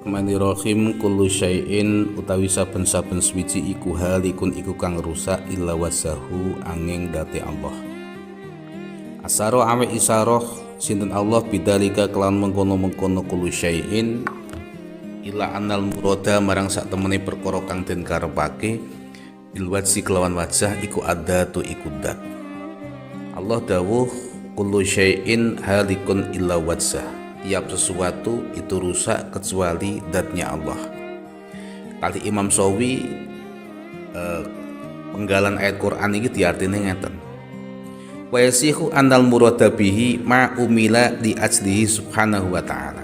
Bismillahirrahmanirrahim. Kullu syai'in utawi saben-saben swiji iku halikun iku kang rusak illa wasahu angin dati Allah. Asaro ame isaroh sinten Allah bidalika kelan mengkono-mengkono kullu syai'in illa anal murada marang sak temene perkara kang den karepake bil wajhi kelawan wajah iku adatu iku dat. Allah dawuh kullu syai'in halikun illa wajah. Tiap sesuatu itu rusak kecuali datnya Allah. Kali Imam Sawi penggalan ayat Quran ini diartinya ngeten. Wa yasihu annal murada bihi ma umila li ajlihi subhanahu wa ta'ala.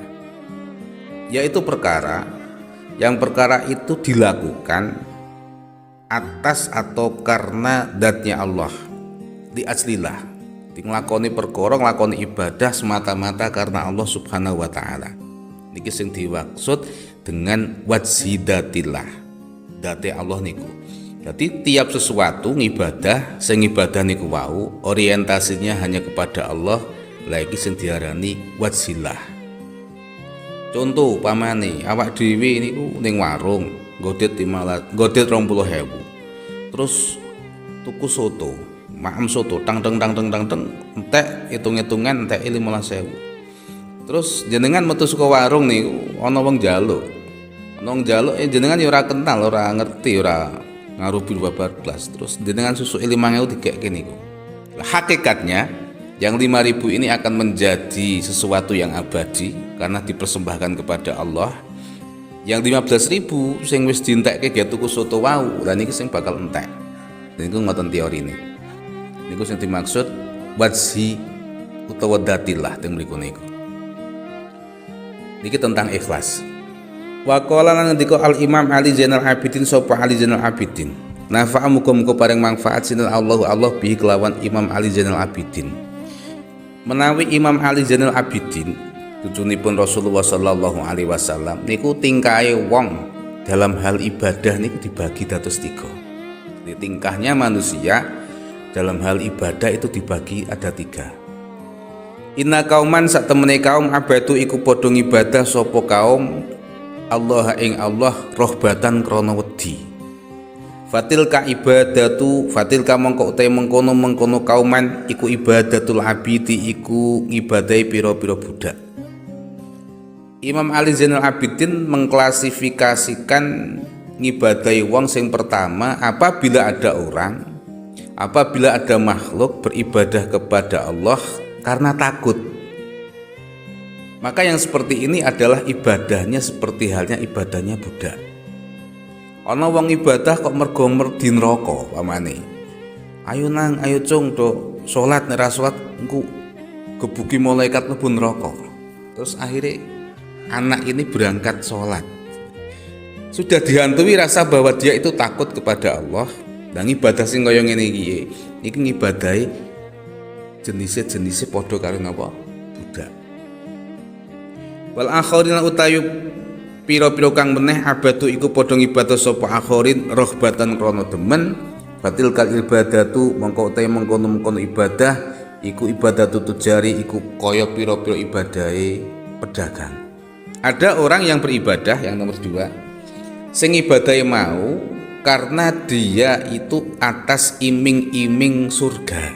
Yaitu perkara itu dilakukan atas atau karena datnya Allah. Li ajlillah. Nglakoni perkara nglakoni ibadah semata-mata karena Allah Subhanahu wa taala. Niki sing dimaksud dengan wajhidatillah. Date Allah niku. Jadi tiap sesuatu ngibadah, sing ibadah niku wau orientasinya hanya kepada Allah, lagi sing diarani wajhillah. Contoh pamane awak dhewe niku ning warung godhet 20.000. Terus tuku soto. Maam soto tang entek hitung-hitungan entek 15.000. Terus jenengan metu saka warung niku ana wong njaluk. Ana wong njaluk jenengan ya ora kenal, ora ngerti, ora ngarupi babar blas. Terus jenengan susuke 5.000 dikeke niku. Hakikatnya yang 5.000 ini akan menjadi sesuatu yang abadi karena dipersembahkan kepada Allah. Yang 15.000 sing wis dientekke ge tuku soto wau, lha niki sing bakal entek. Niku ngoten teorine. Niku sing dimaksud wajhi utawa datillah teng mriku niku. Niki tentang ikhlas. Wa qala lan ngendika Al Imam Ali Zainal Abidin sapa Ali Zainal Abidin. Nafa'a muga-muga paring manfaat sinten Allah bihi kelawan Imam Ali Zainal Abidin. Menawi Imam Ali Zainal Abidin cucunipun Rasulullah sallallahu alaihi wasallam niku tingkahe wong dalam hal ibadah niku dibagi dados 3. Jadi tingkahnya manusia dalam hal ibadah itu dibagi ada 3. Inna kauman sak temene kaum abadu iku padha ibadah sapa kaum Allah ing Allah rohbatan krana wedi. Fatilka mongko utahe mengkono kauman iku ibadatul abidi iku ngibadahi pira-pira budak. Imam Ali Zainal Abidin mengklasifikasikan ngibadahi wong sing pertama apabila ada makhluk beribadah kepada Allah karena takut, maka yang seperti ini adalah ibadahnya seperti halnya ibadahnya budak. Ana wong ibadah kok mergo merdi neraka pamane. Ayo nang, ayo cung do salat nek ra salat engko gebuki malaikat mlebu neraka. Terus akhirnya anak ini berangkat salat. Sudah dihantui rasa bahwa dia itu takut kepada Allah. Dan ibadah sing kaya ngene iki ngibadahi jenis-jenis padha karo napa budak. Wal akharin utayu pira-pira kang meneh abadu iku padha ngibadah sapa akharin rohbatan krana demen. Batil kal ibadatu mongko utahe mengkono-mengkono ibadah iku ibadatu tujari iku kaya pira-pira ibadahe pedagang. Ada orang yang beribadah yang nomor 2 sing ibadahe mau karena dia itu atas iming-iming surga,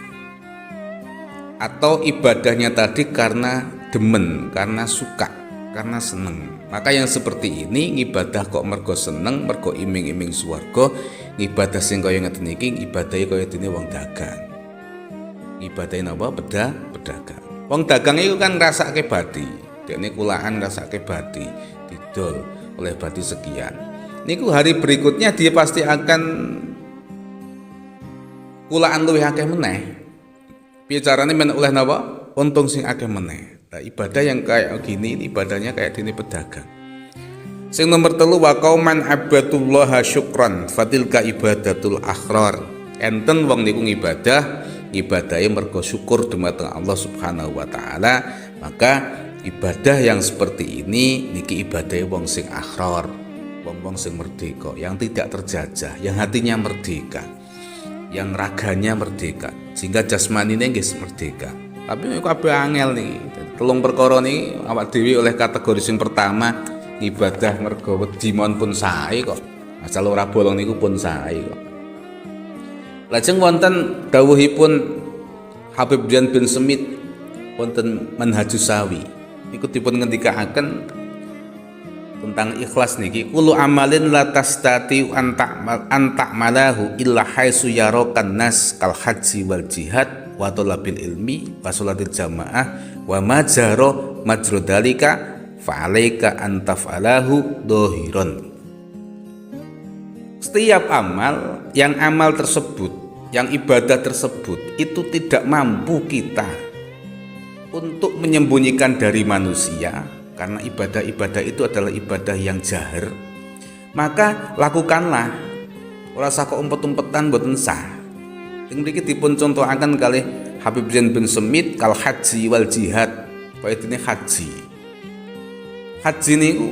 atau ibadahnya tadi karena demen, karena suka, karena seneng. Maka yang seperti ini ngibadah kok mergo seneng, mergo iming-iming swarga, ngibadah sing kaya ngeten iki ibadahe kaya dene wong dagang. Ibadahe napa? Pedagang. Wong dagang itu kan ngrasake bathi. Dekne kulaan ngrasake bathi, didol oleh bathi sekian. Niku hari berikutnya dia pasti akan kulaan luwih akeh meneh. Piye carane men oleh napa? Untung sing akeh meneh. Nah, ibadah yang kayak gini ibadahnya kayak dene pedagang. Sing nomor 3 wa qauman abadullaha syukran fatilka ibadatul akhrar. Enten wong niku ngibadahe mergo syukur dumateng Allah Subhanahu wa taala, maka ibadah yang seperti ini niki ibadahe wong sing akhrar. Wong sing merdeka, yang tidak terjajah, yang hatinya merdeka, yang raganya merdeka, sehingga jasmaninya nggih merdeka. Tapi kabeh angel niki. Telung perkara niki awak dhewe oleh kategori sing pertama Ibadah mergo wedi mon pun sae kok. Asal ora bolong niku pun sae kok. Lajeng wonten dawuhipun Habib Dian bin Semit wonten Manhajus Sawi. Niku dipun ngendikaaken tentang ikhlas niki, kullu amalin la tastati an ta'malahu illa haitsu yarakan nas kal haji wal jihad wa talabil ilmi wa salatil jamaah wa majaro majrodalika fa alaika an taf'alahu dhahiran. Setiap amal tersebut, yang ibadah tersebut itu tidak mampu kita untuk menyembunyikan dari manusia, karena ibadah-ibadah itu adalah ibadah yang jahar, maka lakukanlah. Ora usah kok umpet-umpetan mboten sah. Ing mriki dipun contohaken kalih Habib Zain bin Semit kal haji wal jihad. Paitine haji. Haji niku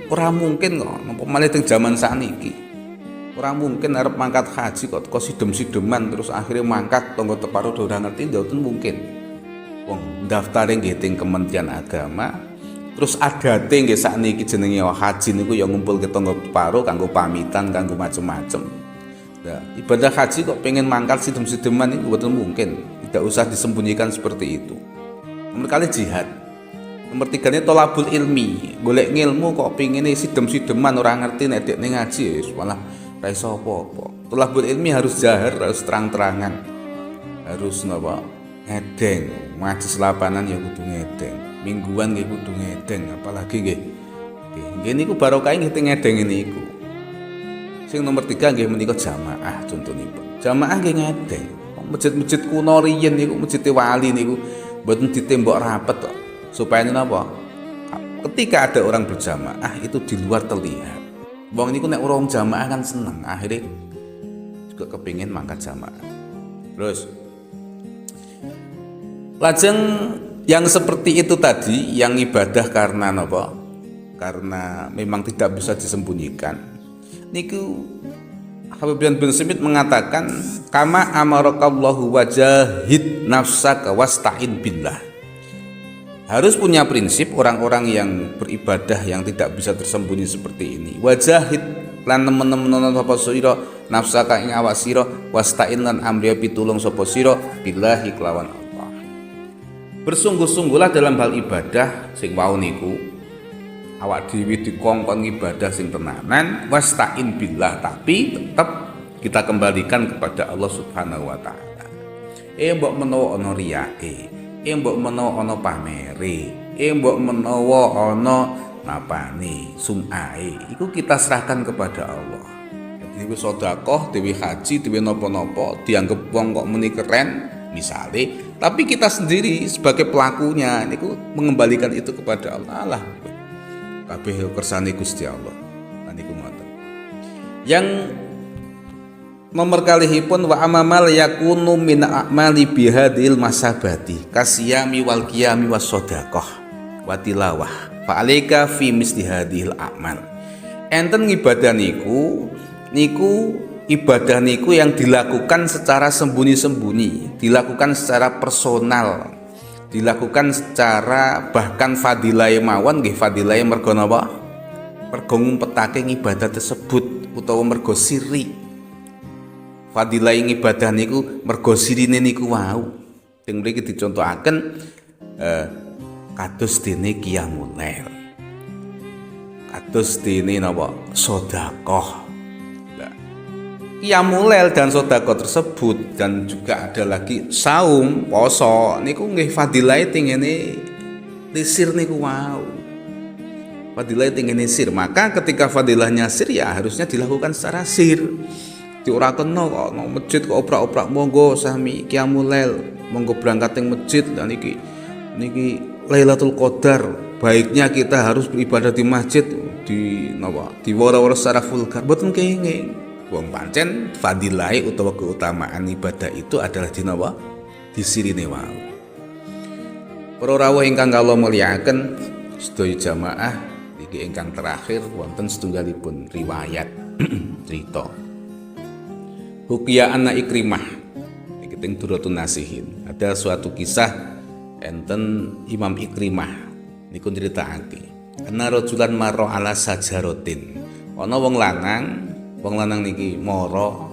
ora mungkin kok napa malih teng jaman sakniki. Ora mungkin arep mangkat haji kok sidem-sideman terus akhirnya mangkat tangga teparo ora ngerti, mboten mungkin. Wong daftaring nggih teng Kementerian Agama, terus adate nggih sakniki jenenge haji niku ya ngumpulke tangga teparo kanggo pamitan, kanggo macem-macem. Nah, ibadah haji kok pengen mangkat sidem-sideman niku mboten mungkin. Tidak usah disembunyikan seperti itu. Nomor kali jihad. Nomor 3 ini tolabul ilmi. Golek ngilmu kok pengene sidem-sideman ora ngerti nek dekne ngaji wis malah ra iso apa-apa. Tolabul ilmi harus jahar, harus terang-terangan. Harus napa? Ngedeng. Majlis lapanan ya kudu ngedeng. Mingguan nggih kudu ngedeng, apalagi nggih. Nggih niku barokah nggih teng ngedeng niku. Sing nomor 3 nggih menika jamaah contonipun. Jamaah nggih ngedeng. Masjid-masjid kuno riyen niku, masjid wali niku mboten ditembok rapet kok. Supaya napa? Ketika ada orang berjamaah itu di luar terlihat. Wong niku nek urung jamaah kan seneng, akhirnya juga kepingin mangkat jamaah. Terus lajeng yang seperti itu tadi, yang ibadah karena napa? Karena memang tidak bisa disembunyikan. Niku Habib bin Semit mengatakan, kama amarakallahu wajahid nafsaka wasta'in billah. Harus punya prinsip orang-orang yang beribadah yang tidak bisa tersembunyi seperti ini. Wajahid lan nemen-nemen sapa sira nafsaka ing awak sira wasta'in lan amriya pitulung sapa sira billahi kelawan Allah. Bersungguh-sungguhlah dalam hal ibadah sing wau niku. Awak dhewe dikongkon ibadah sing tenanan wasta'in billah, tapi tetap kita kembalikan kepada Allah Subhanahu wa taala. Mbok menawa ana riyake, mbok menawa ana pamere, mbok menawa ana napane, sumae, iku kita serahkan kepada Allah. Jadi wis sedekah, dhewe haji, dhewe napa-napa, dianggap wong kok muni keren misale, tapi kita sendiri sebagai pelakunya niku mengembalikan itu kepada Allah. Lah kabeh kersane Gusti Allah. Niku ngoten. Yang nomor kalihipun wa amamal yakunu min a'mali bihadil masabati kasiyami wal qiyami was shadaqah wa tilawah fa alayka fi misli hadhil a'mal. Enten ibadah niku ibadah niku yang dilakukan secara sembunyi-sembunyi, dilakukan secara personal, dilakukan secara bahkan fadilahe mawon nggih fadilahe mergo napa? Mergo ngumpetake ibadah tersebut utawa mergo siri. Fadilah ibadah niku mergo sirine niku wau. Sing mriki dicontohaken kados dene qiyamul lail. Kados dene napa? Sedekah. Qiyamul lail dan sedekah tersebut dan juga ada lagi saum, poso niku nggih fadilahe tingene sir niku wau. Fadilahe tingene sir. Maka ketika fadilahnya sir ya harusnya dilakukan secara sir. Ora kena kok nang masjid kok oprak-oprak monggo sami qiyamul lail, monggo berangkat teng masjid dan niki Lailatul Qadar. Baiknya kita harus beribadah di masjid di napa? Di wara-wara secara vulgar. Mboten kenging. Wong pancen fadilahe utawa keutamaan ibadah itu adalah di napa? Di sirine wae. Para rawuh ingkang kula mulyakaken sedaya jamaah iki ingkang terakhir wonten setunggalipun riwayat cerita. Hukia anak Ikrimah iki teng Duratun Nasihin. Ada suatu kisah enten Imam Ikrimah niku nyritakake. ana rajulan marra ala sajaratin. Ana wong lanang niki mara,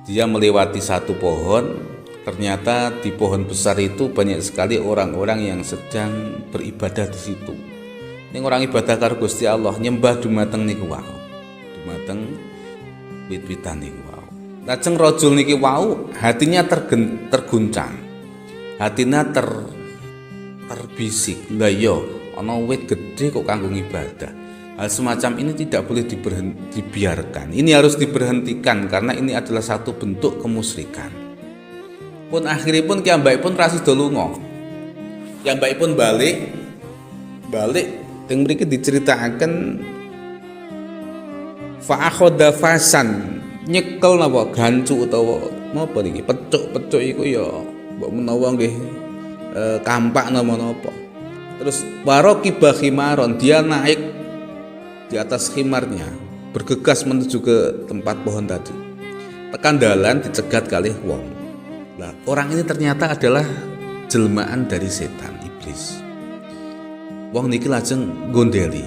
dia melewati satu pohon. Ternyata di pohon besar itu banyak sekali orang-orang yang sedang beribadah di situ. Ini orang ibadah karo Gusti Allah, nyembah dumateng niku wau. Dumateng wit-witan niku wau. Lajeng rajul niki wau hatinya terguncang. Hatinya terbisik. Lah iya, ana wit gede kok kanggo ibadah. Hal semacam ini tidak boleh dibiarkan. Ini harus diberhentikan karena ini adalah satu bentuk kemusyrikan. Pun akhiripun piyambakipun rasida lunga. Piyambakipun balik teng mriki diceritakaken fa akhadha fasan, nyekel napa gancu utawa napa niki pecuk-pecuk iku ya mbok menawa nggih kampak napa. Terus waroqiba khimaron, dia naik di atas khimarnya, bergegas menuju ke tempat pohon tadi. Tekan dalan dicegat kalih wong. Nah, orang ini ternyata adalah jelmaan dari setan iblis. Wong niki lajeng gondeli.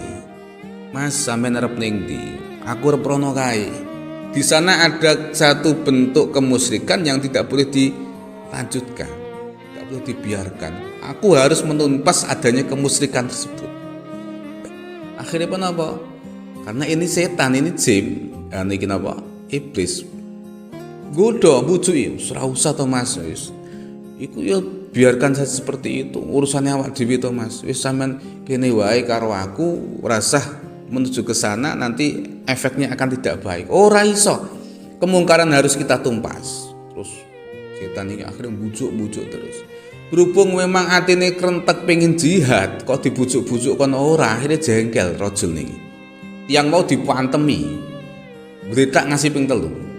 Mas, sampean arep ning ndi? Aku arep rono kae. Di sana ada satu bentuk kemusyrikan yang tidak boleh dilanjutkan, tidak boleh dibiarkan. Aku harus menumpas adanya kemusyrikan tersebut. Akhirnya apa? Karena ini setan, ini jin, niki napa? Iblis. Godo bujuki, ora usah to Mas, wis. Iku ya biarkan saja seperti itu. Urusannya awak dhewe to Mas. Wis sampean kene wae karo aku, rasah menuju ke sana nanti efeknya akan tidak baik. Ora iso. Kemungkaran harus kita tumpas. Terus setan ini akhirnya bujuk-bujuk terus. Berhubung memang atine krentek pengen jihad, kok dibujuk-bujuk kon ora, akhirnya jengkel rajul niki. Yang mau dipantemi. Gletak ngasih ping 3.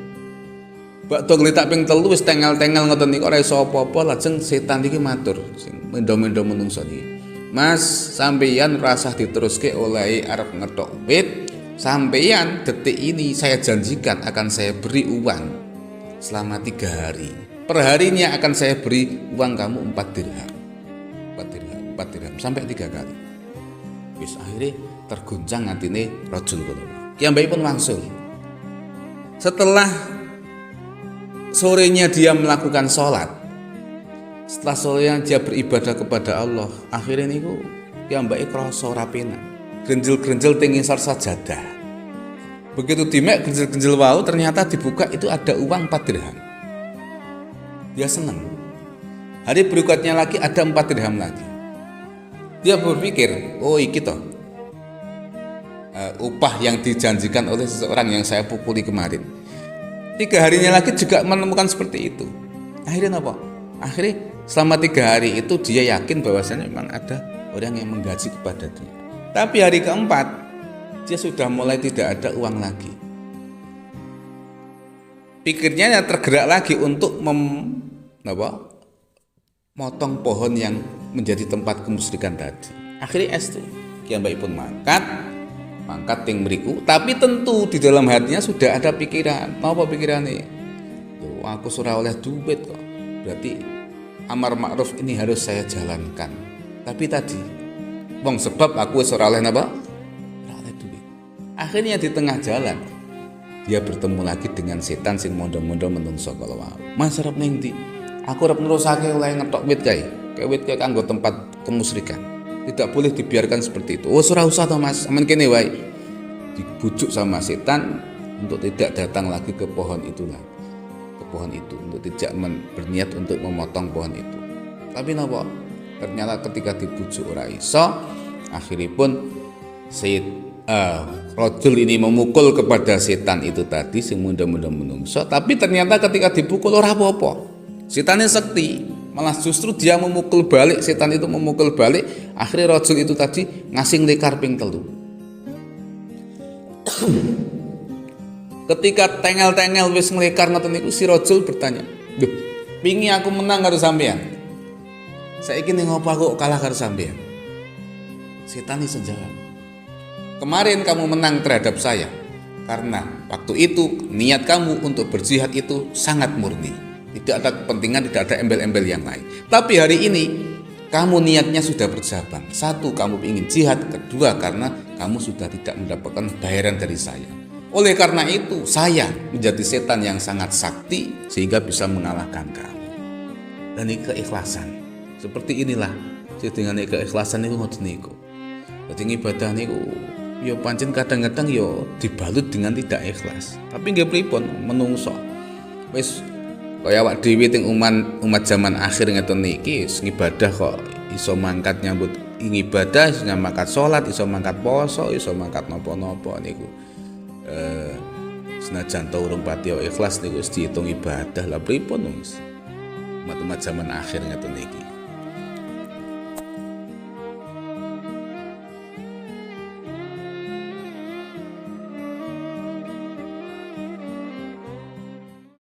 Bakto gletak ping 3 wis tengel-tengel ngoten niku ora iso apa-apa, lajeng setan iki matur sing mendo-mendo menungso niki. Mas, sampeyan rasah diteruske oleh arep ngethok wit. Sampeyan detik ini saya janjikan akan saya beri uang selama 3 hari. Perharinya akan saya beri uang kamu 4 dirham. 4 dirham sampai 3 kali. Wis akhirnya terguncang atine rajul kono. Kiyambakipun wangsul. Setelah sorenya dia melakukan sholat, setelah sorenya dia beribadah kepada Allah, akhirnya niku piyambake krasa ora penak. Grenjel-grenjel teng ngisor sajadah. Begitu dimek grenjel-grenjel wau ternyata dibuka itu ada uang 4 dirham. Dia senang. Hari berikutnya lagi ada 4 dirham lagi. Dia berpikir, oh iki toh upah yang dijanjikan oleh seseorang yang saya pukuli kemarin. 3 harinya lagi juga menemukan seperti itu. Akhirnya apa? Akhirnya selama 3 hari itu dia yakin bahwasanya memang ada orang yang menggaji kepada dia. Tapi hari keempat dia sudah mulai tidak ada uang lagi. Pikirnya tergerak lagi untuk motong pohon yang menjadi tempat kemusyrikan tadi. Akhirnya kiyambakipun mangkat ting mriku, tapi tentu di dalam hatinya sudah ada pikiran. Napa pikirane? Tuh, aku ora oleh duit kok. Berarti amar ma'ruf ini harus saya jalankan. Tapi tadi wong sebab aku wis ora oleh napa? Ora oleh duit. Akhirnya di tengah jalan dia bertemu lagi dengan setan sing mondo-mondo menungso kala wau. Mas arep ning ndi? Aku arep nerusake oleh ngetok wit kae. Kae wit kae kanggo tempat kemusyrikan. Tidak boleh dibiarkan seperti itu. Oh, ora usah to Mas, amen kene wae. Dibujuk sama setan untuk tidak datang lagi ke pohon itu lagi. Ke pohon itu untuk tidak berniat untuk memotong pohon itu. Tapi napa? Ternyata ketika dibujuk ora iso, akhiripun rajul ini memukul kepada setan itu tadi sing munda-munda menungso, tapi ternyata ketika dipukul ora apa-apa. Setannya sekti, malah justru dia memukul balik, setan itu memukul balik. Akhirnya rajul itu tadi ngasih lekar ping 3. Ketika tengel-tengel wis nglekar ngoten niku si rajul bertanya, "Duh, pingi aku menang karo sampean. Saiki ning apa kok kalah karo sampean?" Setan iso jawab, "Kemarin kamu menang terhadap saya karena waktu itu niat kamu untuk berjihad itu sangat murni. Tidak ada kepentingan, tidak ada embel-embel yang lain. Tapi hari ini kamu niatnya sudah bercabang. Satu, kamu ingin jihad. Kedua, karena kamu sudah tidak mendapatkan bayaran dari saya. Oleh karena itu, saya menjadi setan yang sangat sakti sehingga bisa mengalahkan kamu. Dan ini keikhlasan. Seperti inilah. Jadi dengan keikhlasan itu ngoten niku. Jadi ibadah niku ya pancen kadang-kadang ya dibalut dengan tidak ikhlas. Tapi nggih pripun menungso. Wis kaya awak dhewe teng umat zaman akhir ngeten niki ngibadah kok iso mangkat nyambut ibadah, iso mangkat salat, iso mangkat poso, iso mangkat napa-napa niku. Senajan ta urung pati ikhlas niku wis diitung ibadah lah pripun wis. Umat zaman akhir ngeten niki.